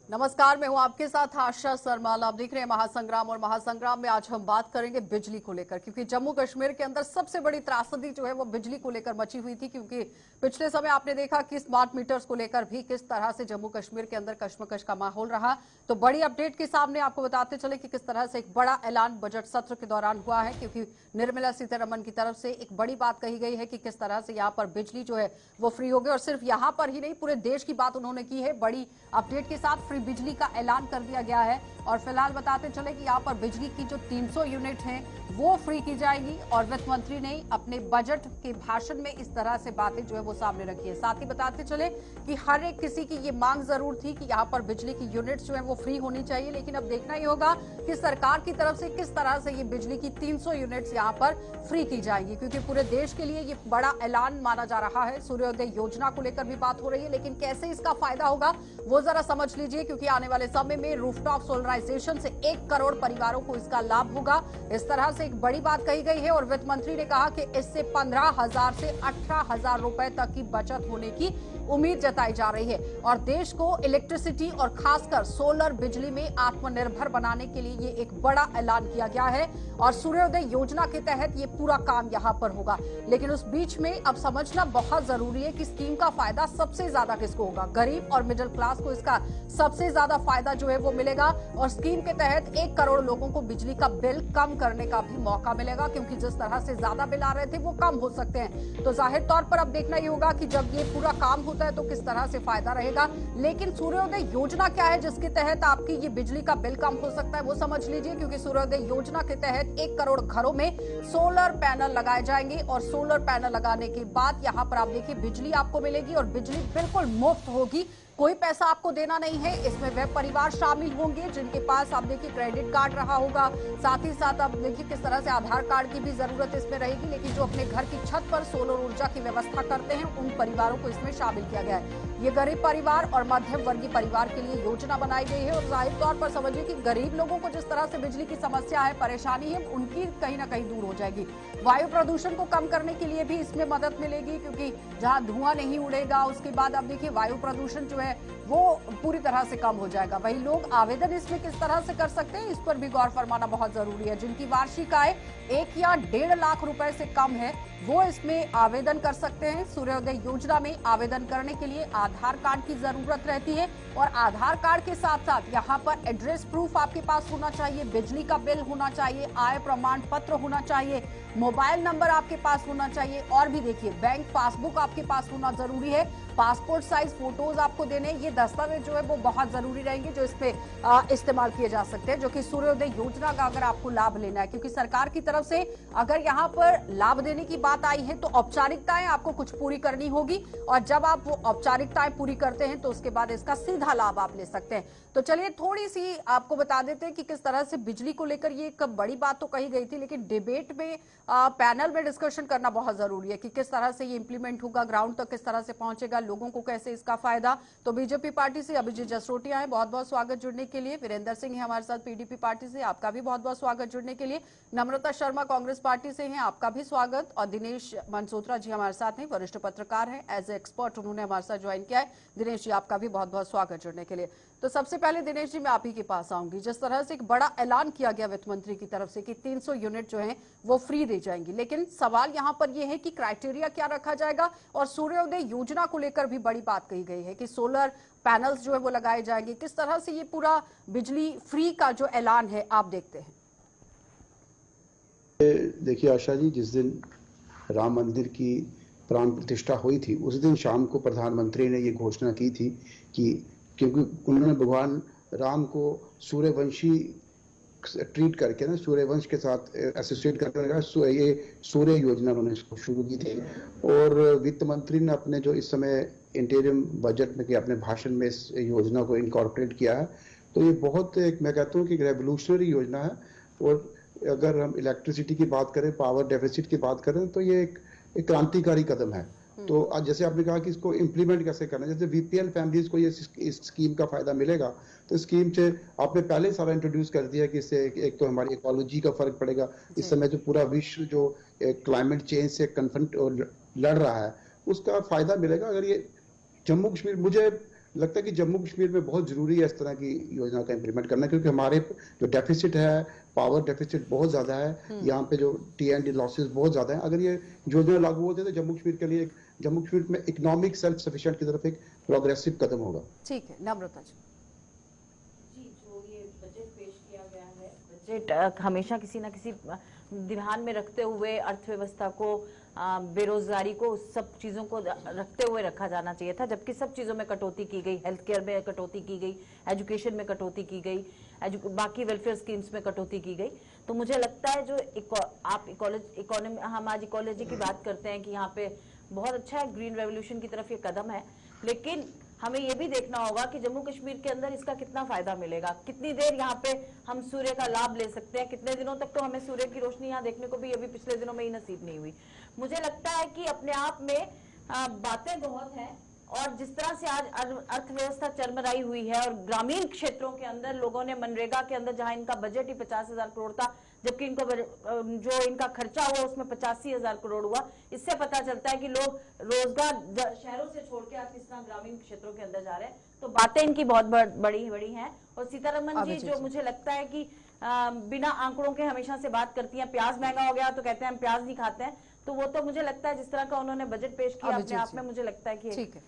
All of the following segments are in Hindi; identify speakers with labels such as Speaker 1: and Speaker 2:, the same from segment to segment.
Speaker 1: नमस्कार, मैं हूं आपके साथ आशा सरमाल। आप देख रहे हैं महासंग्राम, और महासंग्राम में आज हम बात करेंगे बिजली को लेकर, क्योंकि जम्मू कश्मीर के अंदर सबसे बड़ी त्रासदी जो है वो बिजली को लेकर मची हुई थी। क्योंकि पिछले समय आपने देखा कि स्मार्ट मीटर्स को लेकर भी किस तरह से जम्मू कश्मीर के अंदर कश्मकश का माहौल रहा। तो बड़ी अपडेट के सामने आपको बताते चले कि किस तरह से एक बड़ा ऐलान बजट सत्र के दौरान हुआ है, क्योंकि निर्मला सीतारमण की तरफ से एक बड़ी बात कही गई है कि किस तरह से यहाँ पर बिजली जो है वो फ्री होगी। और सिर्फ यहाँ पर ही नहीं, पूरे देश की बात उन्होंने की है। बड़ी अपडेट के साथ फ्री बिजली का ऐलान कर दिया गया है। और फिलहाल बताते चले कि यहाँ पर बिजली की जो 300 यूनिट हैं वो फ्री की जाएगी। और वित्त मंत्री ने अपने बजट के भाषण में इस तरह से बातें जो है वो सामने रखी है। साथ ही बताते चले कि हर एक किसी की ये मांग जरूर थी कि यहाँ पर बिजली की यूनिट्स जो है वो फ्री होनी चाहिए। लेकिन अब देखना ही होगा कि सरकार की तरफ से किस तरह से ये बिजली की 300 यूनिट्स यहाँ पर फ्री की जाएंगी, क्योंकि पूरे देश के लिए ये बड़ा ऐलान माना जा रहा है। सूर्योदय योजना को लेकर भी बात हो रही है, लेकिन कैसे इसका फायदा होगा वो जरा समझ लीजिए, क्योंकि आने वाले समय में रूफटॉप सोलराइजेशन से 1 करोड़ परिवारों को इसका लाभ होगा। इस तरह से एक बड़ी बात कही गई है। और वित्त मंत्री ने कहा कि इससे 15,000 से 18,000 रुपए तक की बचत होने की उम्मीद जताई जा रही है। और देश को इलेक्ट्रिसिटी और खासकर सोलर बिजली में आत्मनिर्भर बनाने के लिए ये एक बड़ा ऐलान किया गया है। और सूर्योदय योजना के तहत ये पूरा काम यहाँ पर होगा। लेकिन उस बीच में अब समझना बहुत जरूरी है कि स्कीम का फायदा सबसे ज्यादा किसको होगा। गरीब और मिडिल क्लास को इसका सबसे ज्यादा फायदा जो है वो मिलेगा। और स्कीम के तहत 1 करोड़ लोगों को बिजली का बिल कम करने का भी मौका मिलेगा, क्योंकि जिस तरह से ज्यादा बिल आ रहे थे वो कम हो सकते हैं। तो जाहिर तौर पर अब देखना ही होगा कि जब ये पूरा काम होता है तो किस तरह से फायदा रहेगा। लेकिन सूर्योदय योजना क्या है जिसके तहत आपकी ये बिजली का बिल कम हो सकता है, वो समझ लीजिए। क्योंकि सूर्योदय योजना के तहत 1 करोड़ घरों में सोलर पैनल लगाए जाएंगे। और सोलर पैनल लगाने के बाद यहाँ पर आप देखिए बिजली आपको मिलेगी, और बिजली बिल्कुल मुफ्त होगी। कोई पैसा आपको देना नहीं है। इसमें वह परिवार शामिल होंगे जिनके पास आप देखिए क्रेडिट कार्ड रहा होगा। साथ ही साथ आप देखिए किस तरह से आधार कार्ड की भी जरूरत इसमें रहेगी। लेकिन जो अपने घर की छत पर सोलर ऊर्जा की व्यवस्था करते हैं उन परिवारों को इसमें शामिल किया गया है। ये गरीब परिवार और मध्यम वर्गीय परिवार के लिए योजना बनाई गई है। और जाहिर तौर पर समझिए कि गरीब लोगों को जिस तरह से बिजली की समस्या है, परेशानी है, उनकी कहीं ना कहीं दूर हो जाएगी। वायु प्रदूषण को कम करने के लिए भी इसमें मदद मिलेगी, क्योंकि जहां धुआं नहीं उड़ेगा उसके बाद आप देखिए वायु प्रदूषण जो है वो पूरी तरह से कम हो जाएगा। वही लोग आवेदन इसमें किस तरह से कर सकते हैं इस पर भी गौर फरमाना बहुत जरूरी है। जिनकी वार्षिक आय 1 या 1.5 लाख रुपए से कम है वो इसमें आवेदन कर सकते हैं। सूर्योदय योजना में आवेदन करने के लिए आधार कार्ड की जरूरत रहती है। और आधार कार्ड के साथ साथ यहाँ पर एड्रेस प्रूफ आपके पास होना चाहिए, बिजली का बिल होना चाहिए, आय प्रमाण पत्र होना चाहिए, मोबाइल नंबर आपके पास होना चाहिए। और भी देखिए बैंक पासबुक आपके पास होना जरूरी है। पासपोर्ट साइज फोटोज आपको देने, ये दस्तावेज जो है वो बहुत जरूरी रहेंगे जो इसमें इस्तेमाल किए जा सकते हैं, जो कि सूर्योदय योजना का अगर आपको लाभ लेना है। क्योंकि सरकार की तरफ से अगर यहाँ पर लाभ देने की बात आई है तो औपचारिकताएं आपको कुछ पूरी करनी होगी। और जब आप वो औपचारिकताएं पूरी करते हैं तो उसके बाद इसका सीधा लाभ आप ले सकते हैं। तो चलिए थोड़ी सी आपको बता देते हैं कि किस तरह से बिजली को लेकर ये एक बड़ी बात तो कही गई थी, लेकिन डिबेट में पैनल में डिस्कशन करना बहुत जरूरी है कि किस तरह से ये इंप्लीमेंट होगा, ग्राउंड तक किस तरह से पहुंचेगा, लोगों को कैसे इसका फायदा। तो बीजेपी पार्टी से अभिजीत जसरोटिया है, बहुत बहुत स्वागत जुड़ने के लिए। वीरेंद्र सिंह है हमारे साथ पीडीपी पार्टी से, आपका भी बहुत बहुत स्वागत जुड़ने के लिए। नम्रता शर्मा कांग्रेस पार्टी से हैं, आपका भी स्वागत। और दिनेश मनसोत्रा जी हमारे साथ हैं, वरिष्ठ पत्रकार हैं, एज ए एक्सपर्ट उन्होंने हमारे साथ ज्वाइन किया है। दिनेश जी आपका भी बहुत बहुत स्वागत जुड़ने के लिए। तो सबसे पहले दिनेश जी मैं आप ही के पास आऊंगी। जिस तरह से एक बड़ा ऐलान किया गया वित्त मंत्री की तरफ से कि 300 यूनिट जो हैं वो फ्री दी जाएंगी, लेकिन सवाल यहां पर यह है कि क्राइटेरिया क्या रखा जाएगा। और सूर्योदय योजना को लेकर भी बड़ी बात कही गई है कि सोलर पैनल्स जो है वो लगाए जाएंगे। किस तरह से ये पूरा बिजली फ्री का जो ऐलान है आप देखते हैं?
Speaker 2: देखिए आशा जी, जिस दिन राम मंदिर की प्राण प्रतिष्ठा हुई थी उस दिन शाम को प्रधानमंत्री ने ये घोषणा की थी कि क्योंकि उन्होंने भगवान राम को सूर्यवंशी ट्रीट करके ना, सूर्यवंश के साथ एसोसिएट करके ये सूर्य योजना उन्होंने शुरू की थी। और वित्त मंत्री ने अपने जो इस समय इंटीरियम बजट में अपने भाषण में इस योजना को इनकॉर्पोरेट किया है। तो ये बहुत मैं कहता हूँ कि रेवोल्यूशनरी योजना है। और अगर हम इलेक्ट्रिसिटी की बात करें, पावर डेफिसिट की बात करें, तो ये एक क्रांतिकारी कदम है। तो आज जैसे आपने कहा कि इसको इम्प्लीमेंट कैसे करना है, जैसे बीपीएल फैमिलीज को ये इस स्कीम का फायदा मिलेगा, तो स्कीम से आपने पहले सारा इंट्रोड्यूस कर दिया कि इससे एक तो हमारी इकोलॉजी का फर्क पड़ेगा। इस समय जो पूरा विश्व जो क्लाइमेट चेंज से कन्फ्रंट लड़ रहा है उसका फायदा मिलेगा। अगर ये जम्मू कश्मीर, मुझे लगता है कि जम्मू कश्मीर में बहुत जरूरी है इस तरह की योजना का इम्प्लीमेंट करना, क्योंकि हमारे जो डेफिसिट है, पावर डेफिसिट बहुत ज्यादा है, यहाँ पे जो TND लॉसेस बहुत ज्यादा है। अगर ये योजना लागू होते तो जम्मू कश्मीर के लिए, जम्मू कश्मीर में इकोनॉमिक सेल्फ सफिशिएंट की तरफ एक प्रोग्रेसिव कदम होगा।
Speaker 1: ठीक है, नम्रता जी।
Speaker 3: जो ये बजट पेश किया गया है, बजट हमेशा किसी न किसी ध्यान में रखते हुए अर्थव्यवस्था को, बेरोजगारी को, सब चीजों को रखते हुए रखा जाना चाहिए था, जबकि सब चीजों में कटौती की गई, हेल्थ केयर में कटौती की गई, एजुकेशन में कटौती की गई, बाकी वेलफेयर स्कीम्स में कटौती की गई। तो मुझे लगता है जो आप इकोनॉमी, हम आज इकोलॉजी की बात करते हैं कि यहाँ पे बहुत अच्छा है, ग्रीन रेवोल्यूशन की तरफ ये कदम है, लेकिन हमें ये भी देखना होगा कि जम्मू कश्मीर के अंदर इसका कितना फायदा मिलेगा, कितनी देर यहाँ पे हम सूर्य का लाभ ले सकते हैं, कितने दिनों तक। तो हमें सूर्य की रोशनी यहाँ देखने को भी अभी पिछले दिनों में ही नसीब नहीं हुई। मुझे लगता है कि अपने आप में बातें बहुत हैं, और जिस तरह से आज अर्थव्यवस्था चरमराई हुई है, और ग्रामीण क्षेत्रों के अंदर लोगों ने मनरेगा के अंदर, जहां इनका बजट ही 50,000 करोड़ था, जबकि इनको जो इनका खर्चा हुआ उसमें 85,000 करोड़ हुआ, इससे पता चलता है कि लोग रोजगार शहरों से छोड़ के आज किस तरह ग्रामीण क्षेत्रों के अंदर जा रहे हैं। तो बातें इनकी बहुत बड़ी बड़ी हैं। और सीतारमन जी, जो मुझे लगता है कि बिना आंकड़ों के हमेशा से बात करती हैं, प्याज महंगा हो गया तो कहते हैं हम प्याज नहीं खाते हैं, तो वो तो मुझे लगता है जिस तरह का उन्होंने बजट पेश किया अपने आप में, मुझे लगता है कि
Speaker 1: ठीक है।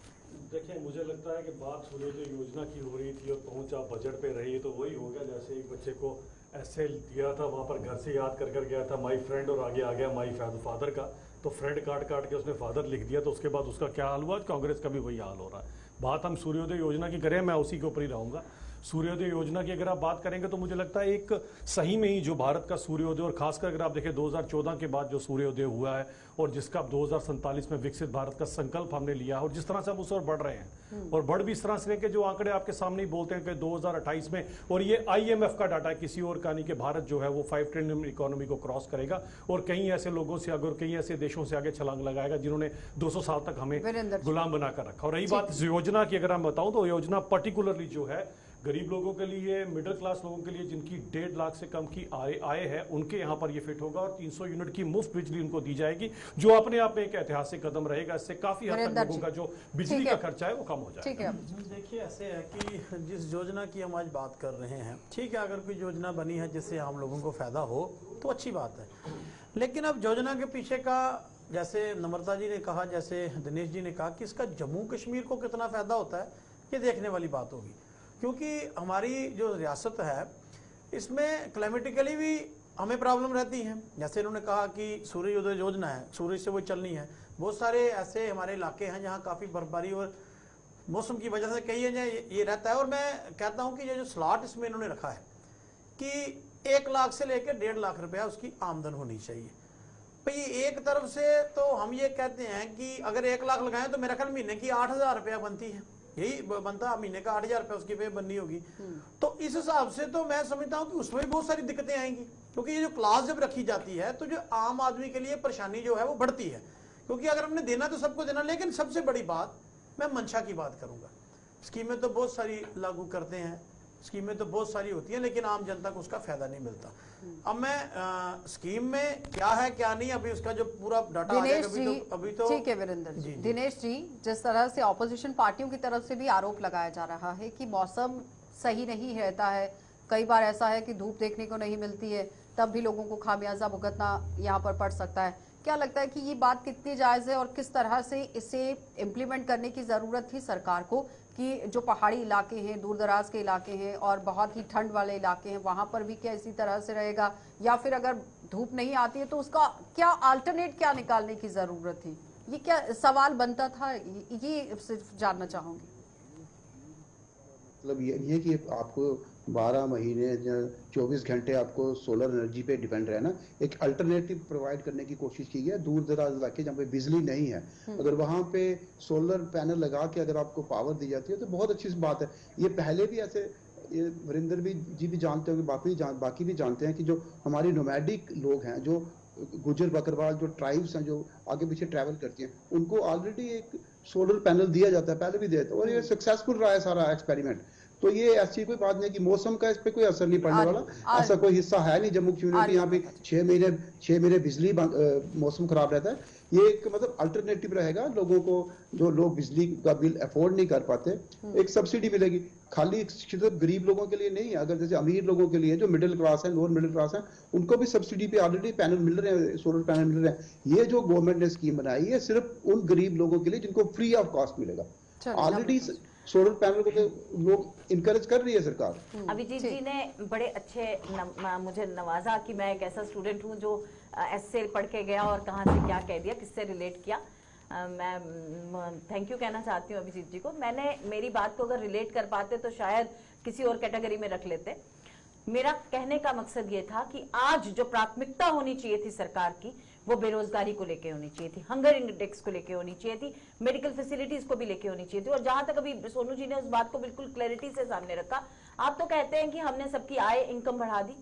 Speaker 4: देखिए, मुझे लगता है कि बात सूर्योदय योजना की हो रही थी और पहुंच आप बजट पे रही है, तो वही हो गया जैसे एक बच्चे को ऐसे दिया था, वहां पर घर से याद कर गया था माई फ्रेंड, और आगे आ गया माई फादर का, तो फ्रेंड काट के उसने फादर लिख दिया, तो उसके बाद उसका क्या हाल हुआ, कांग्रेस का भी वही हाल हो रहा है। बात हम सूर्योदय योजना की करें, मैं उसी के ऊपर ही रहूंगा। सूर्योदय योजना की अगर आप बात करेंगे तो मुझे लगता है एक सही में ही जो भारत का सूर्योदय, और खासकर अगर आप देखें 2014 के बाद जो सूर्योदय हुआ है, और जिसका 2047 में विकसित भारत का संकल्प हमने लिया है, और जिस तरह से हम उस ओर बढ़ रहे हैं, और बढ़ भी इस तरह से कि जो आंकड़े आपके सामने ही बोलते हैं कि 2028 में, और ये IMF का डाटा है, किसी और का नहीं, कि भारत जो है वो 5 ट्रिलियन इकोनॉमी को क्रॉस करेगा, और कई ऐसे लोगों से, अगर कई ऐसे देशों से आगे छलांग लगाएगा जिन्होंने 200 साल तक हमें गुलाम बनाकर रखा। और रही बात इस योजना की, अगर मैं बताऊं तो योजना पर्टिकुलरली जो है गरीब लोगों के लिए, मिडिल क्लास लोगों के लिए, जिनकी 1.5 लाख से कम की आय है, उनके यहाँ पर ये फिट होगा, और 300 यूनिट की मुफ्त बिजली उनको दी जाएगी, जो अपने आप में एक ऐतिहासिक कदम रहेगा। इससे काफी हद तक लोगों का जो बिजली का खर्चा है वो कम हो जाएगा।
Speaker 5: देखिए, ऐसे है कि जिस योजना की हम आज बात कर रहे हैं, ठीक है, अगर कोई योजना बनी है जिससे हम लोगों को फायदा हो तो अच्छी बात है, लेकिन अब योजना के पीछे का, जैसे नम्रता जी ने कहा, जैसे दिनेश जी ने कहा, कि इसका जम्मू कश्मीर को कितना फायदा होता है, ये देखने वाली बात होगी। क्योंकि हमारी जो रियासत है इसमें क्लाइमेटिकली भी हमें प्रॉब्लम रहती है। जैसे इन्होंने कहा कि सूर्योदय योजना है, सूर्य से वो चलनी है। बहुत सारे ऐसे हमारे इलाके हैं जहाँ काफ़ी बर्फबारी और मौसम की वजह से कई ये रहता है। और मैं कहता हूँ कि ये जो स्लॉट इसमें इन्होंने रखा है कि 1 लाख से लेकर 1.5 लाख रुपया उसकी आमदन होनी चाहिए। भाई एक तरफ से तो हम ये कहते हैं कि अगर 1 लाख लगाएं तो मेरा ख्याल महीने की 8,000 रुपया बनती है, यही बनता, महीने का 8,000 रुपया उसकी पे बननी होगी। तो इस हिसाब से तो मैं समझता हूँ कि उसमें भी बहुत सारी दिक्कतें आएंगी, क्योंकि ये जो क्लास जब रखी जाती है तो जो आम आदमी के लिए परेशानी जो है वो बढ़ती है। क्योंकि अगर हमने देना तो सबको देना, लेकिन सबसे बड़ी बात मैं मंशा की बात करूंगा। स्कीमें तो बहुत सारी लागू करते हैं, स्कीमें तो बहुत सारी होती हैं, लेकिन आम जनता को उसका फायदा नहीं मिलता। अब मैं स्कीम में क्या है क्या नहीं, अभी उसका जो पूरा डाटा आ जाएगा, अभी तो
Speaker 1: ठीक है वीरेंद्र जी। दिनेश जी, जिस तरह से ऑपोजिशन पार्टियों की तरफ से भी आरोप लगाया जा रहा है कि मौसम सही नहीं रहता है, कई बार ऐसा है कि धूप देखने को नहीं मिलती है, तब भी लोगों को खामियाजा भुगतना यहाँ पर पड़ सकता है। क्या लगता है कि ये बात कितनी जायज है, और किस तरह से इसे इम्प्लीमेंट करने की जरूरत थी सरकार को, कि जो पहाड़ी इलाके हैं, दूर दराज के इलाके हैं और बहुत ही ठंड वाले इलाके हैं, वहां पर भी क्या इसी तरह से रहेगा, या फिर अगर धूप नहीं आती है तो उसका क्या अल्टरनेट क्या निकालने की जरूरत थी? ये क्या सवाल बनता था, ये सिर्फ जानना चाहूंगी।
Speaker 2: मतलब ये कि आपको 12 महीने 24 घंटे आपको सोलर एनर्जी पे डिपेंड रहना, एक अल्टरनेटिव प्रोवाइड करने की कोशिश की है। दूर दराज इलाके जहाँ पे बिजली नहीं है, अगर वहां पे सोलर पैनल लगा के अगर आपको पावर दी जाती है तो बहुत अच्छी बात है। ये पहले भी ऐसे, ये वरिंदर जी भी जानते होंगे, बाकी भी जानते हैं कि जो हमारी नोमैडिक लोग हैं, जो गुजर बकरवाल, जो ट्राइब्स हैं जो आगे पीछे ट्रैवल करती हैं, उनको ऑलरेडी एक सोलर पैनल दिया जाता है, पहले भी दिया था, और ये सक्सेसफुल रहा है सारा एक्सपेरिमेंट। तो ये ऐसी कोई बात नहीं कि मौसम का इस पे कोई असर नहीं पड़ने वाला। ऐसा कोई हिस्सा है नहीं जम्मू कश्मीर में कि यहाँ पे 6 महीने बिजली मौसम खराब रहता है। ये एक मतलब अल्टरनेटिव रहेगा लोगों को, जो लोग बिजली का बिल अफोर्ड नहीं कर पाते, एक सब्सिडी मिलेगी। खाली सिर्फ गरीब लोगों के लिए नहीं है, अगर जैसे अमीर लोगों के लिए जो मिडिल क्लास है, लोअर मिडिल क्लास है, उनको भी सब्सिडी पे ऑलरेडी पैनल मिल रहे हैं, सोलर पैनल मिल रहे हैं। ये जो गवर्नमेंट ने स्कीम बनाई है सिर्फ उन गरीब लोगों के लिए जिनको फ्री ऑफ कॉस्ट मिलेगा। ऑलरेडी सोलर पैनल को लोग इनकरेज कर रही है सरकार।
Speaker 3: अभिजीत जी ने बड़े अच्छे मुझे नवाजा कि मैं एक ऐसा स्टूडेंट हूँ जो एस्से पढ़ के गया और कहाँ से क्या कह दिया, किससे रिलेट किया। मैं थैंक यू कहना चाहती हूँ अभिजीत जी को। मैंने मेरी बात को अगर रिलेट कर पाते तो शायद किसी और कैटेगरी में रख लेते। मेरा कहने का मकसद ये था कि आज जो प्राथमिकता होनी चाहिए थी सरकार की, वो बेरोजगारी को लेके होनी चाहिए थी, हंगर इंडेक्स को लेके होनी चाहिए थी, मेडिकल फैसिलिटीज को भी लेके होनी चाहिए थी। और जहां तक अभी सोनू जी ने उस बात को बिल्कुल क्लैरिटी से सामने रखा। आप तो कहते हैं कि हमने सबकी आय इनकम बढ़ा दी।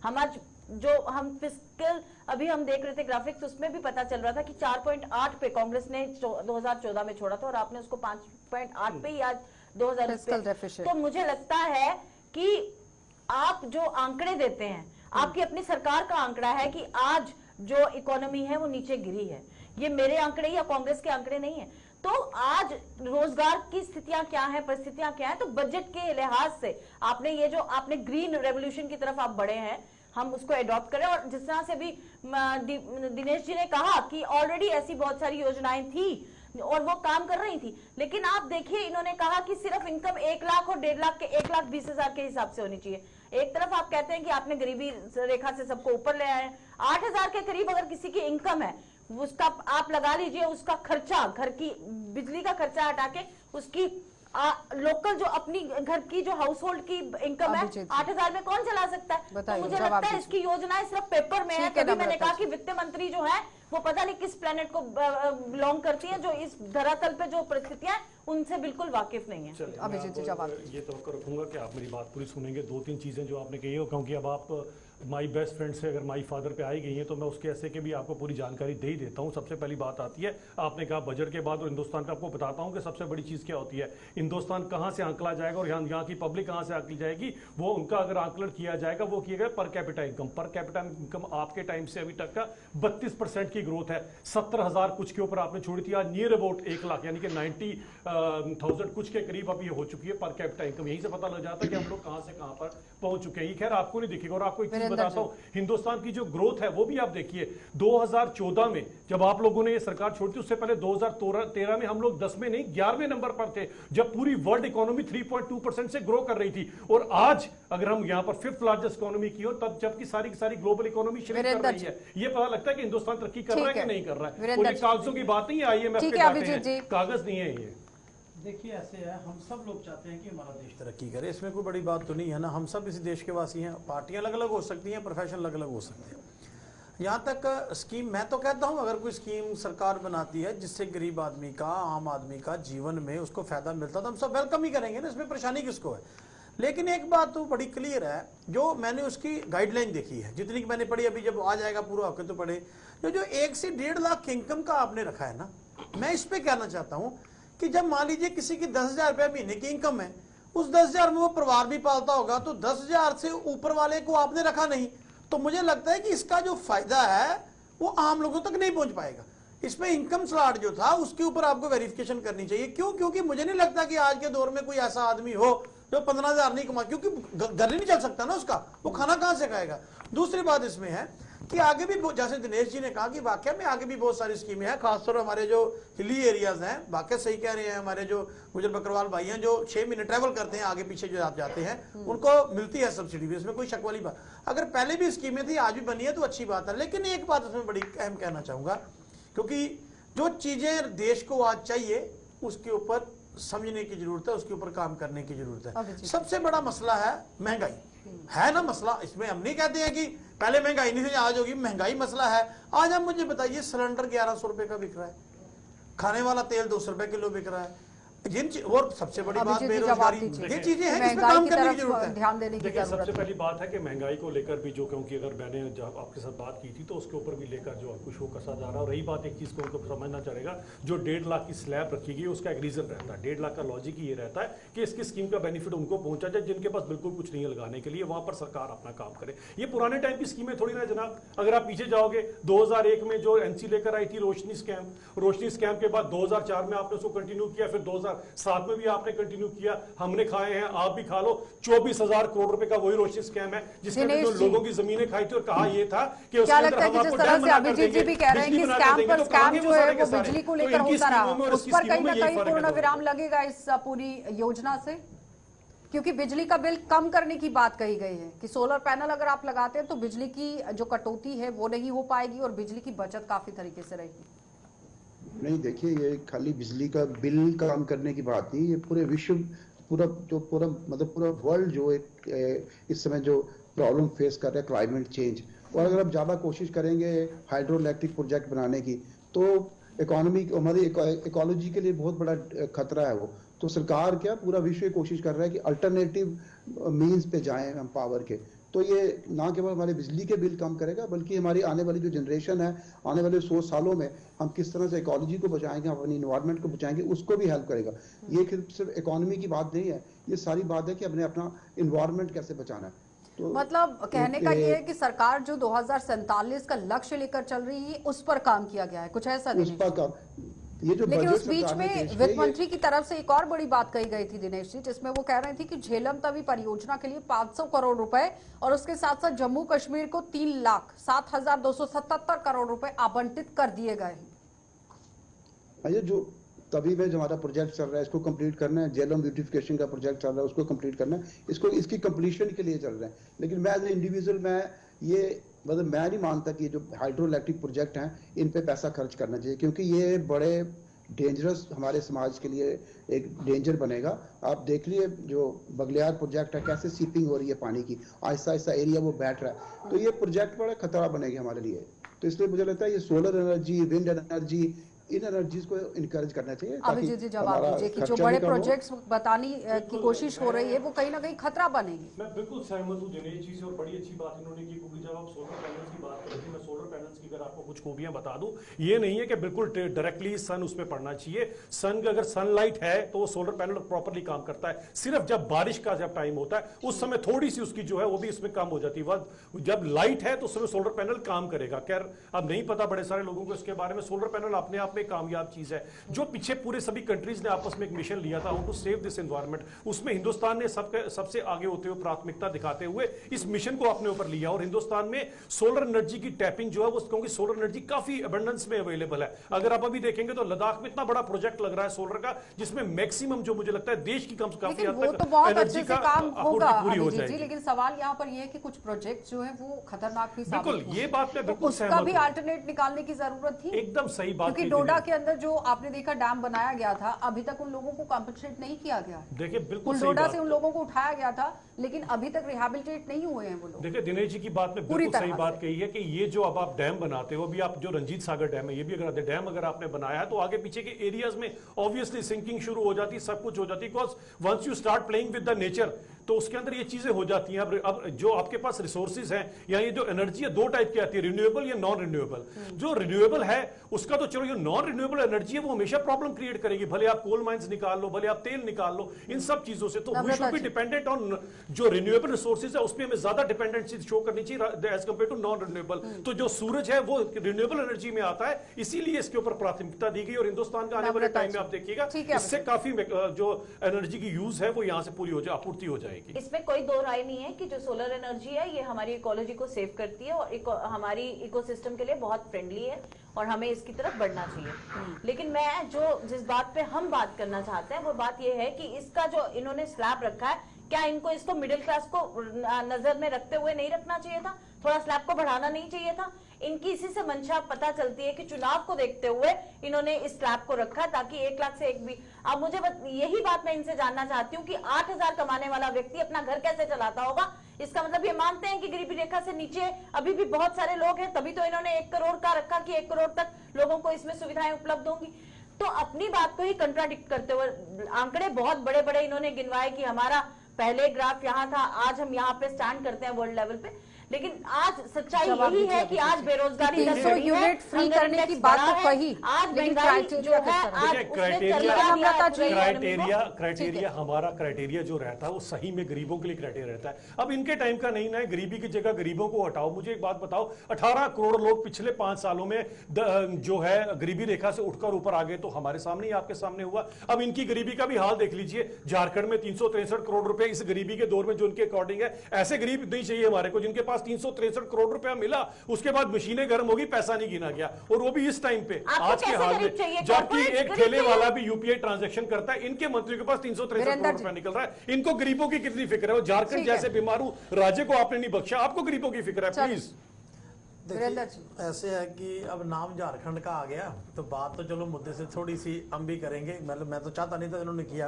Speaker 3: हम आज जो हम फिस्कल अभी हम देख रहे थे ग्राफिक्स, उसमें भी पता चल रहा था कि 4.8 पे कांग्रेस ने 2014 में छोड़ा था और आपने उसको 5.8 पे ही आज 2020 तो मुझे लगता है कि आप जो आंकड़े देते हैं, आपकी अपनी सरकार का आंकड़ा है कि आज जो इकोनॉमी है वो नीचे गिरी है। ये मेरे आंकड़े या कांग्रेस के आंकड़े नहीं है। तो आज रोजगार की स्थितियां क्या है, परिस्थितियां क्या है, तो बजट के लिहाज से आपने ये जो आपने ग्रीन रेवोल्यूशन की तरफ आप बढ़े हैं, हम उसको एडॉप्ट करें। और जिस तरह से भी दिनेश जी ने कहा कि ऑलरेडी ऐसी बहुत सारी योजनाएं थी और वो काम कर रही थी, लेकिन आप देखिए इन्होंने कहा कि सिर्फ इनकम 1 लाख और 1.5 लाख के 1,20,000 के हिसाब से होनी चाहिए। एक तरफ आप कहते हैं कि आपने गरीबी रेखा से सबको ऊपर ले आए। 8,000 के करीब अगर किसी की इनकम है, उसका आप लगा लीजिए, उसका खर्चा, घर की बिजली का खर्चा हटा के उसकी लोकल जो अपनी घर की जो हाउस होल्ड की इनकम है 8,000 में कौन चला सकता है। तो मुझे लगता है इसकी योजनाएं सिर्फ पेपर में है। तभी मैंने कहा कि वित्त मंत्री जो है वो पता नहीं किस प्लेनेट को बिलोंग करती है, जो इस धरातल पे जो परिस्थितियां उनसे बिल्कुल वाकिफ नहीं है।
Speaker 1: अभिजीत जी जवाब
Speaker 4: ये तो रखूंगा कि आप मेरी बात पूरी सुनेंगे। 2-3 चीजें जो आपने कही हो, क्योंकि अब आप माई बेस्ट फ्रेंड से अगर माई फादर पे आई गई हैं तो मैं उसके ऐसे के भी आपको पूरी जानकारी दे ही देता हूं। सबसे पहली बात आती है, आपने कहा बजट के बाद और हिंदुस्तान पे, आपको बताता हूं कि सबसे बड़ी चीज क्या होती है। हिंदुस्तान कहां से आंकला जाएगा और यहाँ की पब्लिक कहां से आंकली जाएगी, वो उनका अगर आंकलन किया जाएगा वो किया गया per capita income. Per capita income आपके टाइम से अभी तक का 32% की ग्रोथ है। 70,000 कुछ के ऊपर आपने छोड़ी थी, आज नियर अबाउट 1 लाख यानी कि 90,000 कुछ के करीब अब ये हो चुकी है पर कैपिटा इनकम। यहीं से पता लग जाता है कि हम लोग कहां से कहां पर पहुंच चुके हैं। ये खैर आपको नहीं दिखेगा। और आपको एक चीज बताता हूं, हिंदुस्तान की जो ग्रोथ है वो भी आप देखिए। 2014 में जब आप लोगों ने ये सरकार छोड़ी थी, उससे पहले 2013 में हम लोग 10वें नहीं 11वें नंबर पर थे, जब पूरी वर्ल्ड इकोनॉमी 3.2% से ग्रो कर रही थी। और आज अगर हम यहां पर 5th लार्जेस्ट इकोनॉमी की हो, तब जबकि सारी की सारी ग्लोबल इकोनॉमी श्रिंक कर रही है। ये पता लगता है कि हिंदुस्तान तरक्की कर रहा है कि नहीं कर रहा है। और कागजों की बात नहीं है, IMF के जाते हैं, कागज नहीं है ये।
Speaker 5: देखिए ऐसे है, हम सब लोग चाहते हैं कि हमारा देश तरक्की करे, इसमें कोई बड़ी बात तो नहीं है ना। हम सब इसी देश के वासी हैं। पार्टियां अलग अलग हो सकती हैं, प्रोफेशन अलग अलग हो सकते हैं। यहाँ तक स्कीम, मैं तो कहता हूँ अगर कोई स्कीम सरकार बनाती है जिससे गरीब आदमी का, आम आदमी का जीवन में उसको फायदा मिलता, तो हम सब वेलकम ही करेंगे ना, इसमें परेशानी किसको है। लेकिन एक बात तो बड़ी क्लियर है, जो मैंने उसकी गाइडलाइन देखी है, जितनी मैंने पढ़ी, अभी जब आ जाएगा पूरा होकर तो पढ़े, जो 1 से 1.5 लाख इनकम का आपने रखा है ना, मैं इस पे कहना चाहता हूँ कि जब मान लीजिए किसी की 10,000 रुपया महीने की इनकम है, उस 10,000 में वो परिवार भी पालता होगा, तो 10,000 से ऊपर वाले को आपने रखा नहीं, तो मुझे लगता है कि इसका जो फायदा है वो आम लोगों तक नहीं पहुंच पाएगा। इसमें इनकम स्लॉट जो था उसके ऊपर आपको वेरिफिकेशन करनी चाहिए। क्यों? क्योंकि मुझे नहीं लगता कि आज के दौर में कोई ऐसा आदमी हो जो 15,000 नहीं कमा, क्योंकि घर नहीं चल सकता ना उसका, वो खाना कहां से खाएगा। दूसरी बात इसमें है कि आगे भी, जैसे दिनेश जी ने कहा कि वाकई में आगे भी बहुत सारी स्कीमें हैं, खासतौर पर हमारे जो हिली एरियाज हैं, वाकई सही कह रहे हैं हमारे जो गुजर बकरवाल भाई हैं, जो 6 महीने ट्रैवल करते हैं आगे पीछे जो आप जाते हैं, उनको मिलती है सब्सिडी भी, इसमें कोई शक वाली बात। अगर पहले भी स्कीमें थी, आज भी बनी है, तो अच्छी बात है। लेकिन एक बात इसमें बड़ी अहम कहना चाहूंगा, क्योंकि जो चीजें देश को आज चाहिए उसके ऊपर समझने की जरूरत है, उसके ऊपर काम करने की जरूरत है। सबसे बड़ा मसला है महंगाई, है ना मसला। इसमें हम नहीं कहते हैं कि पहले महंगाई नहीं थी आज होगी, महंगाई मसला है। आज आप मुझे बताइए, सिलेंडर 1100 रुपए का बिक रहा है, खाने वाला तेल 200 रुपए किलो बिक रहा है, और सबसे बड़ी बात
Speaker 1: अभिजीत जी जवाब
Speaker 5: बेरोजगारी,
Speaker 1: दीजिए।
Speaker 5: ये चीजें हैं जिस पे
Speaker 1: महंगाई
Speaker 5: काम
Speaker 1: की
Speaker 5: करने की
Speaker 1: तरफ
Speaker 5: जरूरत है।
Speaker 1: ध्यान देने की
Speaker 4: देखिए,
Speaker 1: जरूरत
Speaker 4: सबसे
Speaker 1: है।
Speaker 4: पहली बात है कि महंगाई को लेकर भी जो, क्योंकि अगर मैंने जब आपके साथ बात की थी तो उसके ऊपर भी लेकर जो आपको शो कसा जा रहा है। और रही बात, एक चीज़ को उनको समझना चलेगा, जो 1.5 लाख की स्लैब रखी गई उसका एक रीजन रहता है। 1.5 लाख का लॉजिक ही ये रहता है कि इसकी स्कीम का बेनिफिट उनको पहुंचा जाए जिनके पास बिल्कुल कुछ नहीं है लगाने के लिए, वहां पर सरकार अपना काम करे। ये पुराने टाइम की स्कीमें थोड़ी ना जनाब। अगर आप पीछे जाओगे 2001 में जो एनसी लेकर आई थी रोशनी स्कैम के बाद 2004 में आपने उसको कंटिन्यू किया, फिर 2007 में भी आपने कंटिन्यू किया, हमने खाए हैं, आप भी खा लो। 24,000 करोड़ रुपए का वही रोशनी स्कैम है जिसके अंदर जो लोगों की जमीनें खाई थी और कहा यह था कि उसके
Speaker 1: क्या
Speaker 4: अंदर
Speaker 1: लगता है
Speaker 4: हम
Speaker 1: कि जिस
Speaker 4: आपको
Speaker 1: तरह
Speaker 4: डैम
Speaker 1: से
Speaker 4: बना कर
Speaker 1: अभिजीत जी
Speaker 4: देंगे,
Speaker 1: भी कह रहे हैं
Speaker 4: बिजली
Speaker 1: कि
Speaker 4: बना कर
Speaker 1: स्कैम
Speaker 4: देंगे,
Speaker 1: पर
Speaker 4: तो
Speaker 1: स्कैम
Speaker 4: कहांगे
Speaker 1: जो है
Speaker 4: सारे के
Speaker 1: वो
Speaker 4: सारे?
Speaker 1: बिजली को
Speaker 4: तो
Speaker 1: लेकर
Speaker 4: इनकी
Speaker 1: होता रहा,
Speaker 4: स्कीमों में और
Speaker 1: उस
Speaker 4: उसकी
Speaker 1: पर कहीं
Speaker 4: स्कीमों
Speaker 1: ना
Speaker 4: में यही
Speaker 1: कहीं
Speaker 4: फर्क है
Speaker 1: पूर्ण
Speaker 4: दोनों।
Speaker 1: विराम लगेगा इस पूरी योजना से? क्योंकि बिजली का बिल कम करने की बात कही गई है कि सोलर पैनल अगर आप लगाते हैं तो बिजली की जो कटौती है वो नहीं हो पाएगी और बिजली की बचत काफी तरीके से रहेगी।
Speaker 2: नहीं, देखिए, ये खाली बिजली का बिल कम करने की बात नहीं, ये पूरे विश्व, पूरा मतलब पूरा वर्ल्ड जो एक इस समय जो प्रॉब्लम फेस कर रहा है क्लाइमेट चेंज, और अगर आप ज्यादा कोशिश करेंगे हाइड्रो इलेक्ट्रिक प्रोजेक्ट बनाने की तो इकोनॉमी, हमारी इकोलॉजी के लिए बहुत बड़ा खतरा है वो। तो सरकार क्या, पूरा विश्व ये कोशिश कर रहा है कि अल्टरनेटिव मींस पे जाएं हम पावर के। तो ये ना केवल हमारे बिजली के बिल कम करेगा बल्कि हमारी आने वाली जो जनरेशन है, आने वाले 100 सालों में हम किस तरह से इकोलॉजी को बचाएंगे, अपनी इन्वायरमेंट को बचाएंगे, उसको भी हेल्प करेगा। ये सिर्फ इकोनॉमी की बात नहीं है, ये सारी बात है कि हमने अपना इन्वायरमेंट कैसे बचाना है। तो
Speaker 1: मतलब कहने का ये है कि सरकार जो 2047 का लक्ष्य लेकर चल रही है उस पर काम किया गया है, कुछ ऐसा
Speaker 2: उस पर का ये जो
Speaker 1: लेकिन
Speaker 2: बजट
Speaker 1: उस बीच
Speaker 2: सरकार ने पेश
Speaker 1: में
Speaker 2: किया,
Speaker 1: वित्त मंत्री की तरफ से एक और बड़ी बात कही गई थी दिनेश जी, जिसमें वो कह रहे थे कि झेलम तवी परियोजना के लिए 500 करोड़ रुपए और उसके साथ साथ जम्मू कश्मीर को 3,07,277 करोड़ रुपए आवंटित कर दिए गए हैं।
Speaker 2: ये जो तभी में जो हमारा प्रोजेक्ट चल रहा है इसको कंप्लीट करना है, जेलम ब्यूटिफिकेशन का प्रोजेक्ट चल रहा है उसको कंप्लीट करना है, इसको इसकी कंप्लीशन के लिए चल रहा है। लेकिन मैं एज ए इंडिविजुअल मतलब मैं नहीं मानता कि ये जो हाइड्रो इलेक्ट्रिक प्रोजेक्ट हैं इन पे पैसा खर्च करना चाहिए, क्योंकि ये बड़े डेंजरस हमारे समाज के लिए एक डेंजर बनेगा। आप देख लिए जो बगलियार प्रोजेक्ट है कैसे सीपिंग हो रही है पानी की, आहिस्ता आहिस्ता एरिया वो बैठ रहा है, तो ये प्रोजेक्ट बड़ा खतरा बनेगा हमारे लिए। तो इसलिए मुझे लगता है ये सोलर एनर्जी, विंड एनर्जी, इन एनर्जीज को इनकरेज करना चाहिए।
Speaker 1: अभिजीत जी जवाब दीजिए कि जो बड़े प्रोजेक्ट्स बताने की कोशिश हो रही है वो कहीं ना कहीं खतरा बनेगी।
Speaker 4: मैं बिल्कुल सहमत हूँ दिनेश जी से, और बड़ी अच्छी बात इन्होंने की, क्योंकि जब आप सोलर पैनल्स की बात करते हैं, मैं सोलर पैनल्स की अगर आपको कुछ खूबियां बता दूं, ये नहीं है कि बिल्कुल डायरेक्टली सन उसमें पड़ना चाहिए। सन का अगर सनलाइट है तो वो सोलर पैनल प्रॉपरली काम करता है। सिर्फ जब बारिश का जब टाइम होता है उस समय थोड़ी सी उसकी जो है वो भी इसमें कम हो जाती है। जब लाइट है तो उस समय सोलर पैनल काम करेगा। खैर अब नहीं पता बड़े सारे लोगों को इसके बारे में, सोलर पैनल अपने आप में कामयाब चीज है। जो पीछे पूरे सभी कंट्रीज ने आपस में एक मिशन लिया था, how to save this environment, उसमें हिंदुस्तान ने सबसे आगे होते हुए प्राथमिकता दिखाते हुए इस मिशन को अपने ऊपर लिया। और हिंदुस्तान में सोलर एनर्जी की टैपिंग जो है वो, क्योंकि सोलर एनर्जी काफी अबंडेंस में अवेलेबल है। अगर आप अभी देखेंगे तो लद्दाख में इतना बड़ा प्रोजेक्ट लग रहा है सोलर का, जिसमें मैक्सिमम जो मुझे लगता है देश की काफी हद
Speaker 1: वो
Speaker 4: तक
Speaker 1: तो बहुत
Speaker 4: एनर्जी
Speaker 1: अच्छे
Speaker 4: का
Speaker 1: से काम होगा
Speaker 4: पूरी हो
Speaker 1: अभिजीत जी,
Speaker 4: जाएगी।
Speaker 1: लेकिन सवाल यहाँ पर ये है कि कुछ प्रोजेक्ट जो है वो खतरनाक भी साबित
Speaker 4: बिल्कुल,
Speaker 1: होंगे।
Speaker 4: ये बात में बिल्कुल
Speaker 1: उसका
Speaker 4: सहमत
Speaker 1: भी
Speaker 4: हूं।
Speaker 1: अल्टरनेट निकालने की जरूरत थी।
Speaker 4: एकदम सही बात
Speaker 1: क्योंकि
Speaker 4: कही
Speaker 1: डोडा
Speaker 4: दिनेश।
Speaker 1: के अंदर जो आपने देखा डैम बनाया गया था, अभी तक उन लोगों को कॉम्पनसेट नहीं किया गया।
Speaker 4: देखिए बिल्कुल सही
Speaker 1: डोडा
Speaker 4: बात।
Speaker 1: से उन लोगों को उठाया गया था लेकिन अभी तक रिहेबिलिटेट नहीं हुए हैं वो लोग।
Speaker 4: देखिए दिनेश जी की बात में
Speaker 1: पूरी
Speaker 4: बिल्कुल सही
Speaker 1: तरह
Speaker 4: बात
Speaker 1: से।
Speaker 4: कही है कि ये जो अब आप डैम बनाते हो, अभी आप जो रंजीत सागर डैम है ये भी अगर डैम अगर आपने बनाया है तो आगे पीछे के एरियाज में ऑब्वियसली सिंकिंग शुरू हो जाती है, सब कुछ हो जाती है। Because once you start playing with the nature तो उसके अंदर ये चीजें हो जाती हैं। अब जो आपके पास रिसोर्सेज हैं या ये जो एनर्जी है दो टाइप की आती है, रिन्यूएबल या नॉन रिन्यूएबल। जो रिन्यूएबल है उसका तो चलो, ये नॉन रिन्यूएबल एनर्जी है वो हमेशा प्रॉब्लम क्रिएट करेगी, भले आप कोल माइंस निकाल लो, भले आप तेल निकाल लो, इन सब चीजों से। तो we should be dependent on जो रिन्यूएबल रिसोर्सेज है उसमें हमें ज्यादा डिपेंडेंसी शो करनी चाहिए as compare to non renewable. तो जो सूरज है वो रिन्यूएबल एनर्जी में आता है, इसीलिए इसके ऊपर प्राथमिकता दी गई। और हिंदुस्तान का आने वाले टाइम में आप देखिएगा इससे काफी जो एनर्जी की यूज है वो यहाँ से पूरी हो जाए, आपूर्ति हो जाएगी।
Speaker 3: इसमें कोई दो राय नहीं है कि जो सोलर एनर्जी है ये हमारी इकोलॉजी को सेव करती है और हमारी इकोसिस्टम के लिए बहुत फ्रेंडली है और हमें इसकी तरफ बढ़ना चाहिए। लेकिन मैं जिस बात पे हम बात करना चाहते हैं वो बात ये है कि इसका जो इन्होंने स्लैब रखा है, क्या इनको इसको मिडिल क्लास को नजर में रखते हुए नहीं रखना चाहिए था? थोड़ा स्लैब को बढ़ाना नहीं चाहिए था? इनकी इसी से मंशा पता चलती है कि चुनाव को देखते हुए इन्होंने इस स्लैब को रखा ताकि 1 लाख से एक भी। अब मुझे यही बात मैं इनसे जानना चाहती हूँ कि 8,000 कमाने वाला व्यक्ति अपना घर कैसे चलाता होगा? इसका मतलब ये मानते हैं कि गरीबी रेखा से नीचे अभी भी बहुत सारे लोग हैं, तभी तो इन्होंने 1 करोड़ का रखा कि 1 करोड़ तक लोगों को इसमें सुविधाएं उपलब्ध होंगी। तो अपनी बात को ही कंट्राडिक्ट करते हुए आंकड़े बहुत बड़े बड़े इन्होंने गिनवाए कि हमारा पहले ग्राफ यहाँ था, आज हम यहाँ पे स्टैंड करते हैं वर्ल्ड लेवल पे, लेकिन आज सच्चाई यही है कि आज बेरोजगारी
Speaker 1: 300 यूनिट फ्री करने की बात तो कही,
Speaker 3: आज
Speaker 1: लेकिन
Speaker 3: महंगाई जो है आज
Speaker 4: क्राइटेरिया हमारा क्राइटेरिया जो रहता है वो सही में गरीबों के लिए क्राइटेरिया रहता है। अब इनके टाइम का नहीं ना, गरीबी की जगह गरीबों को हटाओ। मुझे एक बात बताओ, 18 करोड़ लोग पिछले 5 सालों में जो है गरीबी रेखा से उठकर ऊपर आ गए, तो हमारे सामने ही आपके सामने हुआ। अब इनकी गरीबी का भी हाल देख लीजिए। झारखंड में 363 करोड़ रुपए इस गरीबी के दौर में जो इनके अकॉर्डिंग है, ऐसे गरीब नहीं चाहिए हमारे को जिनके पास 363 करोड़ रुपया मिला, उसके बाद मशीनें गर्म होगी, पैसा नहीं गिना गया, और वो भी इस टाइम पे आज के हाल में, जबकि एक ठेले वाला भी यूपीआई ट्रांजैक्शन करता है। इनके मंत्रियों के पास 363 करोड़ रुपया निकल रहा है। इनको गरीबों की कितनी फिक्र है? वो झारखंड जैसे बीमारू राज्य को आपने नहीं बख्शा, आपको गरीबों की फिक्र है। प्लीज
Speaker 1: वीरेंद्र जी,
Speaker 5: ऐसे है कि अब नाम झारखंड का आ गया तो बात तो चलो मुद्दे से थोड़ी सी हम भी करेंगे, मतलब मैं तो चाहता नहीं था, इन्होंने किया।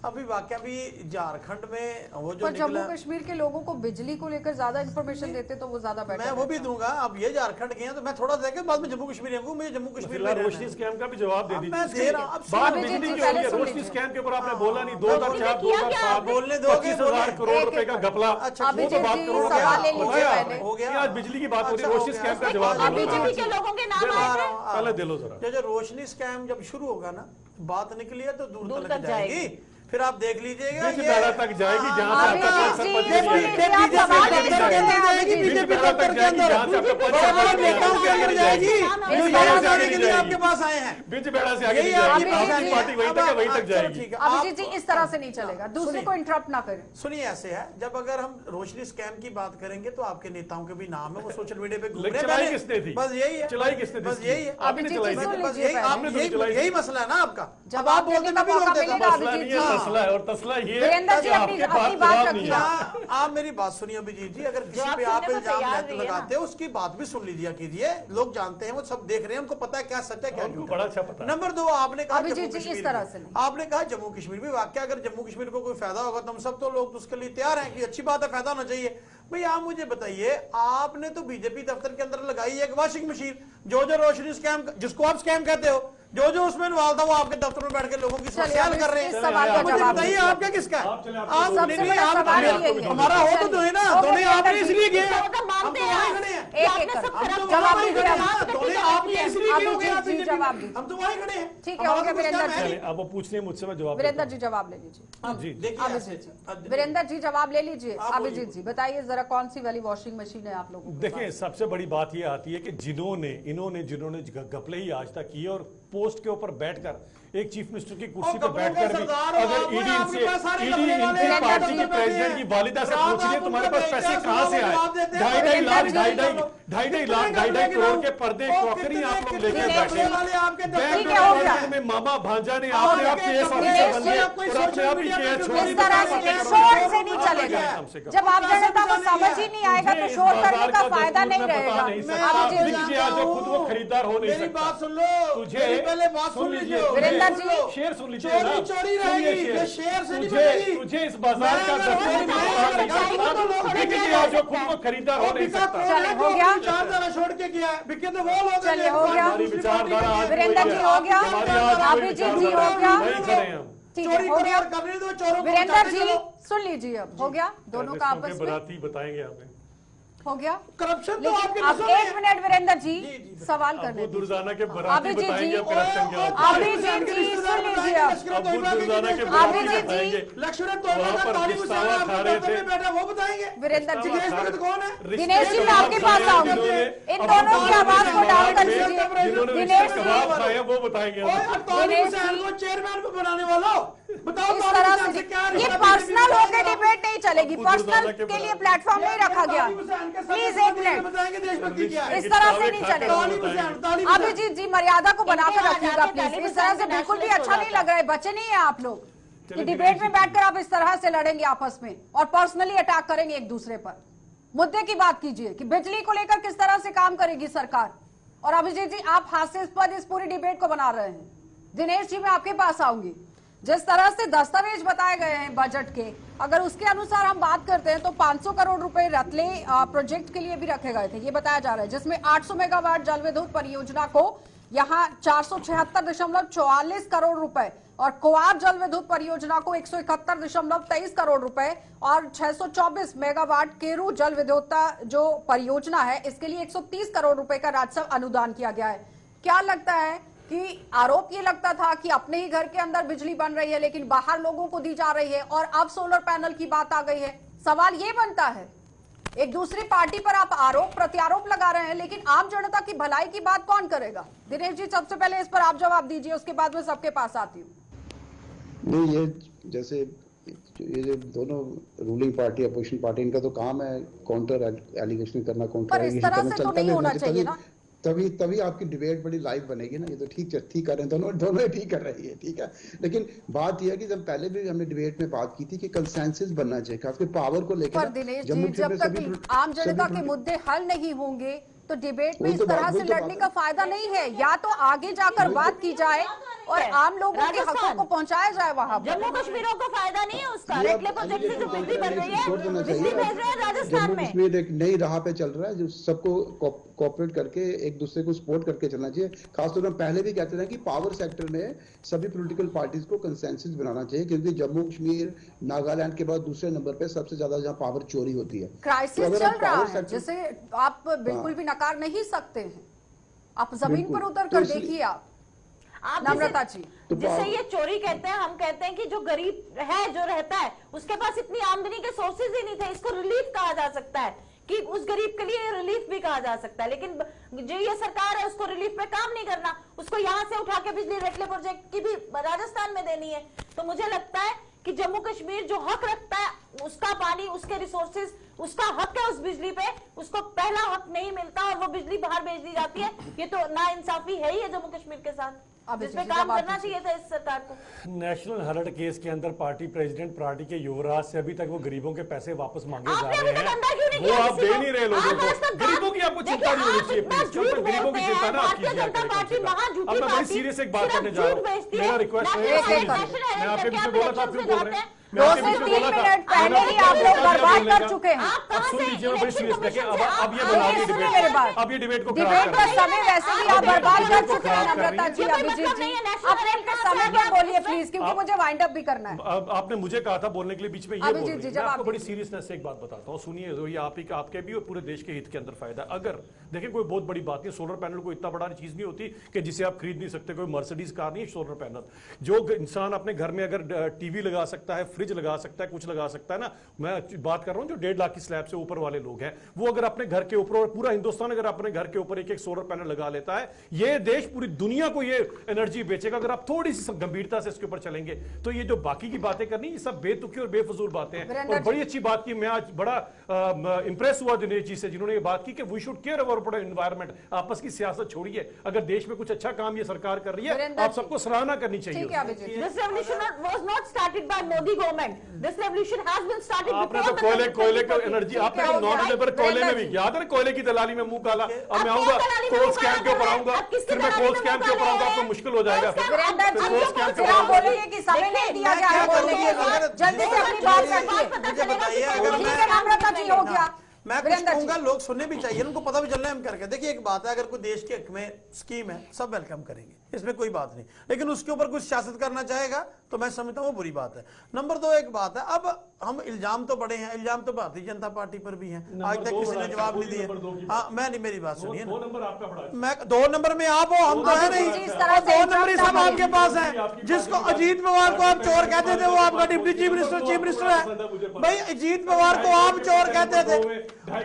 Speaker 5: अभी वाकया भी झारखंड में वो जो
Speaker 1: जम्मू कश्मीर के लोगों को बिजली को लेकर ज्यादा इन्फॉर्मेशन देते तो वो ज्यादा बेटर।
Speaker 5: मैं वो भी दूंगा। अब ये झारखंड गए हैं तो मैं थोड़ा देखे बाद में जम्मू कश्मीर आऊंगा। मुझे जम्मू कश्मीर में
Speaker 4: रोशनी स्कैम का भी जवाब दे दीजिए।
Speaker 5: मैं दे रहा हूं।
Speaker 4: बात बिजली की हो रही है, रोशनी स्कैम के ऊपर आपने बोला नहीं। 2004 2007
Speaker 5: बोलने दो,
Speaker 4: 25,000 करोड़ रुपए का घपला, वो तो बात करो।
Speaker 5: हो गया,
Speaker 4: आज बिजली की बात हो रही है, रोशनी स्कैम का जवाब
Speaker 3: बीजेपी के लोगों के नाम आए थे।
Speaker 4: पहले दे लो जरा।
Speaker 5: जो रोशनी स्कैम जब शुरू होगा ना, बात निकली है तो दूर तक जाएगी। फिर आप देख लीजिएगा
Speaker 4: बीच बेड़ा तक जाएगी जहां से आपका सरपंच
Speaker 5: बीजेपी दफ्तर के अंदर नेताओं के अंदर जाएगी, जो यहाँ जाने के लिए आपके पास आए हैं।
Speaker 4: बीच बेड़ा से आगे जाएगी, पार्टी वहीं तक है, वहीं तक जाएगी।
Speaker 1: अभिजीत जी, इस तरह से नहीं चलेगा, दूसरे को इंटरप्ट ना करें।
Speaker 5: सुनिए, ऐसे है, जब अगर हम रोशनी स्कैम की बात करेंगे तो आपके नेताओं के भी नाम है, वो सोशल मीडिया पे घूम रहे हैं।
Speaker 4: चलाई किसने थी?
Speaker 5: बस यही है,
Speaker 4: चलाई किसने थी?
Speaker 5: बस यही है,
Speaker 4: आपने चलाई,
Speaker 5: बस यही मसला है ना आपका।
Speaker 1: जब आप बोलते मैं भी जोर देता हूं।
Speaker 4: मसला नहीं है, तसला है, और तसला ये
Speaker 1: वीरेंद्र जी अपनी बात रखिए।
Speaker 5: आप मेरी बात सुनिए अभिजीत जी, अगर किसी पे आप इल्जाम लगाते हो उसकी बात भी सुन लीजिए कीजिए। लोग जानते हैं, वो सब देख रहे हैं, उनको पता है क्या सच है क्या झूठ है।
Speaker 4: बड़ा अच्छा पता है।
Speaker 5: नंबर 2, आपने कहा
Speaker 1: अभिजीत जी इस तरह से
Speaker 5: आपने कहा जम्मू कश्मीर भी वाकई, अगर जम्मू कश्मीर को कोई फायदा होगा तो हम सब तो लोग उसके लिए तैयार हैं कि अच्छी बात है, फायदा होना चाहिए। भाई आप मुझे बताइए, आपने तो बीजेपी दफ्तर के अंदर लगाई एक वॉशिंग मशीन, जो रोशनी स्कैम, जिसको आप स्कैम कहते हो, जो उसमें इन्वॉल्व था वो आपके दफ्तर में बैठ के लोगों की समस्या हल कर रहे हैं। मुझे बताइए आपका किसका है? हमारा हो तो है ना, दोनों आपने इसलिए गए, हम तो वहीं खड़े हैं, हम तो वहीं खड़े हैं।
Speaker 1: ठीक है, ओके वीरेंद्र जी,
Speaker 4: अब वो पूछ रहे हैं मुझसे, मैं जवाब
Speaker 1: वीरेंद्र जी जवाब ले लीजिए।
Speaker 4: जी
Speaker 5: देखिए
Speaker 1: वीरेंद्र जी जवाब ले लीजिए। अभिजीत जी बताइए जरा, कौन सी वाली वॉशिंग मशीन है आप लोगों को?
Speaker 4: देखिए, सबसे बड़ी बात ये आती है कि जिन्होंने घपले ही आज तक किए, और पोस्ट के ऊपर बैठकर एक चीफ मिनिस्टर की कुर्सी पर बैठकर भी अगर ईडी इनकी पार्टी के प्रेसिडेंट की वालिदा से पूछ रही है तुम्हारे पास पैसे कहां से आए, 2.5 करोड़ के पर्दे क्रॉकरी आप लोग लेकर बैठे में, मामा भांजा ने आपने आप केस ऑफिसर बन गए और अपने आप ही केस छोड़
Speaker 1: इस तरह से शोर से नहीं चलेगा। जब आप जनता को समझ ही नहीं आएगा तो शोर करने का फायदा नहीं रहेगा।
Speaker 4: जो खुद वो खरीदार हो नहीं सकता।
Speaker 5: बात सुन लो,
Speaker 4: तुझे
Speaker 5: पहले बात सुन लीजिए
Speaker 1: वीरेंद्र जी,
Speaker 4: शेर सुन लीजिए,
Speaker 5: चोरी रहेगी, ये शेर से नहीं बनेगी।
Speaker 4: तुझे इस बाजार का जो खुद को खरीदार हो नहीं सकता।
Speaker 1: चले हो गया,
Speaker 5: विचारधारा छोड़ के किया है, बिके तो वो लोग।
Speaker 1: चलिए हो गया, वीरेंद्र जी हो गया, अभिजीत जी हो गया, ठीक है हो गया।
Speaker 5: करने दो चोरों को,
Speaker 1: वीरेंद्र जी सुन लीजिए, अब हो गया दोनों का आपस में
Speaker 4: बराती बताएंगे हमें,
Speaker 1: हो गया।
Speaker 5: करप्शन तो
Speaker 1: लेकिन
Speaker 5: आपके
Speaker 1: अब एक मिनट वीरेंद्र जी सवाल करने
Speaker 4: दुर्दाना के बराती बताएंगे करप्शन क्या होता है।
Speaker 1: अभिजीत जी सुन लीजिए,
Speaker 4: दुर्दाना के
Speaker 1: अभिजीत जी,
Speaker 5: लक्ष्मण
Speaker 4: बैठा
Speaker 5: वो बताएंगे।
Speaker 1: वीरेंद्र जी,
Speaker 5: कौन है?
Speaker 1: दिनेश जी मैं आपके पास आऊंगी, इन दोनों की आवाज को डाउन कर दीजिए। दिनेश जी,
Speaker 4: वो बताएंगे।
Speaker 1: दिनेश जी,
Speaker 5: चेयरमैन को बनाने वाला बताओ,
Speaker 1: इस तरह से ये पर्सनल होकर डिबेट नहीं चलेगी, पर्सनल के लिए प्लेटफॉर्म नहीं रखा गया। प्लीज एक मिनट,
Speaker 5: बताएंगे देशभक्ति क्या है।
Speaker 1: इस तरह से नहीं चलेगा। अभिजीत जी मर्यादा को बनाकर रखिएगा प्लीज, इस तरह से बिल्कुल भी अच्छा नहीं लग रहा है। बच्चे नहीं है आप लोग कि डिबेट में बैठकर आप इस तरह से लड़ेंगे आपस में और पर्सनली अटैक करेंगे एक दूसरे पर। मुद्दे की बात कीजिए कि बिजली को लेकर किस तरह से काम करेगी सरकार। और अभिजीत जी आप हास्यास्पद इस पूरी डिबेट को बना रहे हैं। दिनेश जी मैं आपके पास आऊंगी, जिस तरह से दस्तावेज बताए गए हैं बजट के, अगर उसके अनुसार हम बात करते हैं तो 500 करोड़ रुपए रतले प्रोजेक्ट के लिए भी रखे गए थे, ये बताया जा रहा है, जिसमें 800 मेगावाट जल विद्युत परियोजना को यहाँ 476.44 करोड़ रुपए और कोआब जल विद्युत परियोजना को 171.23 करोड़ रुपए और 624 मेगावाट केरू जल विद्युत जो परियोजना है इसके लिए 130 करोड़ रुपए का राजस्व अनुदान किया गया है। क्या लगता है कि आरोप ये लगता था कि अपने ही घर के अंदर बिजली बन रही है लेकिन बाहर लोगों को दी जा रही है और अब सोलर पैनल की बात आ गई है। सवाल ये बनता है, एक दूसरी पार्टी पर आप आरोप प्रत्यारोप लगा रहे हैं लेकिन आम जनता की भलाई की बात कौन करेगा? दिनेश जी, सबसे पहले इस पर आप जवाब दीजिए, उसके बाद मैं सबके पास आती हूँ।
Speaker 2: नहीं, ये जैसे ये जो दोनों रूलिंग पार्टी अपोजिशन पार्टी, इनका तो काम है काउंटर एलिगेशन करना, काउंटर
Speaker 1: पर इस तरह से तो नहीं होना चाहिए ना।
Speaker 2: तभी आपकी डिबेट बड़ी लाइव बनेगी ना। ये तो ठीक कर रहे हैं, दोनों ठीक कर रही है, ठीक है। लेकिन बात यह है कि जब पहले भी हमने डिबेट में बात की थी कि कंसेंसस बनना चाहिए खासकर पावर को लेकर।
Speaker 1: पर दिनेश जी, जब तक आम जनता के मुद्दे हल नहीं होंगे तो डिबेट में इस तरह से लड़ने का फायदा नहीं है। या तो आगे जाकर बात की जाए और आम लोगों के हकों को पहुंचाया जाए वहां।
Speaker 3: जम्मू कश्मीरों को फायदा नहीं है उसका। रेटले प्रोजेक्ट से जो बिजली बन रही है, बिजली भेज रहे हैं राजस्थान में।
Speaker 2: कश्मीर एक नई राह पे चल रहा है जो सबको कोऑपरेट करके एक दूसरे को सपोर्ट करके चलना चाहिए। खासतौर पर पहले भी कहते थे कि पावर सेक्टर में सभी पॉलिटिकल पार्टीज को कंसेंसस बनाना चाहिए क्योंकि जम्मू कश्मीर नागालैंड के बाद दूसरे नंबर पे सबसे ज्यादा जहां पावर चोरी होती है।
Speaker 1: क्राइसिस चल रहा है जिसे आप बिल्कुल भी नकार नहीं सकते हैं। आप जमीन पर उतर कर देखिए। आप नम्रता जी,
Speaker 3: जिसे ये चोरी कहते हैं, हम कहते हैं कि जो गरीब है, जो रहता है, उसके पास इतनी आमदनी के सोर्सेज ही नहीं थे। इसको रिलीफ कहा जा सकता है कि उस गरीब के लिए रिलीफ भी कहा जा सकता है। लेकिन जो ये सरकार है उसको रिलीफ पे काम नहीं करना, उसको यहाँ से उठा के बिजली रेटले प्रोजेक्ट की भी राजस्थान में देनी है। तो मुझे लगता है कि जम्मू कश्मीर जो हक रखता है, उसका पानी, उसके रिसोर्सेज, उसका हक है उस बिजली पे, उसको पहला हक नहीं मिलता और वो बिजली बाहर भेज दी जाती है। ये तो नाइंसाफी है ही है जम्मू कश्मीर के साथ, जिसपे काम करना चाहिए था इस सरकार को।
Speaker 4: नेशनल हेराल्ड केस के अंदर पार्टी प्रेसिडेंट पार्टी के युवराज से अभी तक वो गरीबों के पैसे वापस मांगे जा रहे हैं, वो आप दे नहीं रहे लोगों को। गरीबों की आपको चिंता नहीं होनी चाहिए प्लीज। गरीबों की चिंता ना आप कीजिए। अब मैं बड़ी सीरियस एक बात करने जा रहा हूँ, मेरा रिक्वेस्ट है, मैं आपके बीच में बोला था, आप क्यों बोल रहे हैं?
Speaker 1: 2 से 3 मिनट पहले ही आप लोग बर्बाद कर चुके हैं।
Speaker 4: सुन लीजिए, मैं बड़ी सीरियस लेके अब ये बना दी डिबेट, अब ये डिबेट को
Speaker 1: डिबेट का समय वैसे भी आप बर्बाद कर चुके हैं। नम्रता जी, अभिजीत जी, अपने समय पर बोलिए प्लीज, क्योंकि मुझे वाइंड अप भी करना है।
Speaker 4: आपने मुझे कहा था बोलने के लिए, बीच में ये बोल रही है। मैं आपको बड़ी सीरियसनेस से एक बात बताता हूँ, सुनिए। तो ये आपके भी और पूरे देश के हित के अंदर फायदा। अगर देखिए, कोई बहुत बड़ी बात नहीं, सोलर पैनल को इतना बड़ा चीज नहीं होती कि जिसे आप खरीद नहीं सकते। कोई मर्सिडीज कार नहीं है सोलर पैनल। जो इंसान अपने घर में अगर टीवी लगा सकता है, फ्रिज लगा सकता है, कुछ लगा सकता है ना। मैं बात कर रहा हूं जो 1.5 लाख की स्लैब से ऊपर वाले लोग हैं, वो अगर अपने घर के ऊपर, और पूरा हिंदुस्तान अगर अपने घर के ऊपर एक सोलर पैनल लगा लेता है, ये देश पूरी दुनिया को ये एनर्जी बेचेगा। अगर आप थोड़ी सी गंभीरता से इसके ऊपर चलेंगे तो ये जो बाकी की बातें करनी, ये सब बेतुकी और बेफजूल बातें हैं। और बड़ी अच्छी बात की, मैं आज बड़ा इंप्रेस हुआ दिनेश जी से, जिन्होंने ये बात की कि we should care about environment. आपस की सियासत छोड़िए, अगर देश में कुछ अच्छा काम ये सरकार कर रही है, आप सबको सराहना करनी चाहिए।
Speaker 3: This revolution was not started by Modi government. This revolution has been started
Speaker 4: आपने
Speaker 3: before
Speaker 4: तो कोयले को एनर्जी, आपने तो नॉन लेबर कोयले में भी, याद है कोयले की दलाली में मुंह काला। अब मैं आऊंगा कोल स्कैम के ऊपर आऊंगा, फिर मैं कोल स्कैम के ऊपर आऊंगा, आपको मुश्किल हो जाएगा।
Speaker 1: बोलेंगे कि समय नहीं दिया गया है बोलने के लिए, जल्दी से अपनी बात रखिए। हो गया,
Speaker 5: मैं कुछ कहूंगा, लोग सुनने भी चाहिए, उनको पता भी चलना है हम करके। देखिए, एक बात है, अगर कोई देश के हक में स्कीम है, सब वेलकम करेंगे, इसमें कोई बात नहीं। लेकिन उसके ऊपर कुछ सियासत करना चाहेगा तो मैं समझता हूँ वो बुरी बात है। नंबर 2 एक बात है, अब हम इल्जाम तो बड़े हैं, इल्जाम तो भारतीय जनता पार्टी पर भी हैं, आज तक किसी ने जवाब नहीं दिए। हाँ, मैं नहीं, मेरी बात सुनिए,
Speaker 4: 2 नंबर आपका बड़ा,
Speaker 5: मैं 2 नंबर में आप हो, हम तो है नहीं। 2 नंबर ही सब आपके पास है। जिसको अजीत पवार को आप चोर कहते थे, वो आपका डिप्टी चीफ मिनिस्टर है। भाई, अजीत पवार को आप चोर कहते थे,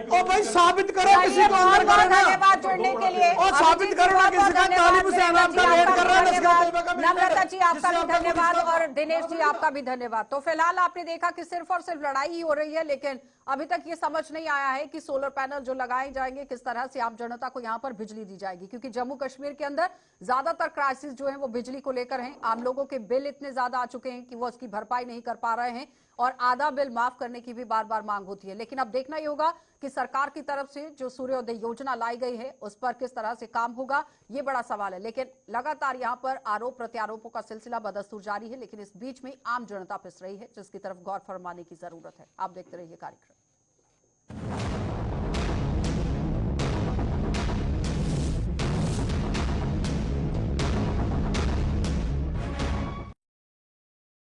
Speaker 5: और भाई साबित करो किसी को अंदर करना।
Speaker 1: धन्यवाद जुड़ने के लिए,
Speaker 5: और साबित करो ना किसी का तालिब हुसैन आपका वेट कर रहा है।
Speaker 1: नम्रता जी, आपका भी धन्यवाद और दिनेश जी, आपका भी धन्यवाद। तो फिलहाल आपने देखा कि सिर्फ और सिर्फ लड़ाई ही हो रही है, लेकिन अभी तक ये समझ नहीं आया है कि सोलर पैनल जो लगाए जाएंगे, किस तरह से आम जनता को यहाँ पर बिजली दी जाएगी। क्योंकि जम्मू कश्मीर के अंदर ज्यादातर क्राइसिस जो है वो बिजली को लेकर हैं। आम लोगों के बिल इतने ज्यादा आ चुके हैं कि वो उसकी भरपाई नहीं कर पा रहे हैं और आधा बिल माफ करने की भी बार बार मांग होती है। लेकिन अब देखना ही होगा कि सरकार की तरफ से जो सूर्योदय योजना लाई गई है उस पर किस तरह से काम होगा, ये बड़ा सवाल है। लेकिन लगातार यहाँ पर आरोप प्रत्यारोपों का सिलसिला बदस्तूर जारी है, लेकिन इस बीच में आम जनता पिस रही है, जिसकी तरफ गौर फरमाने की जरूरत है। आप देखते रहिए कार्यक्रम।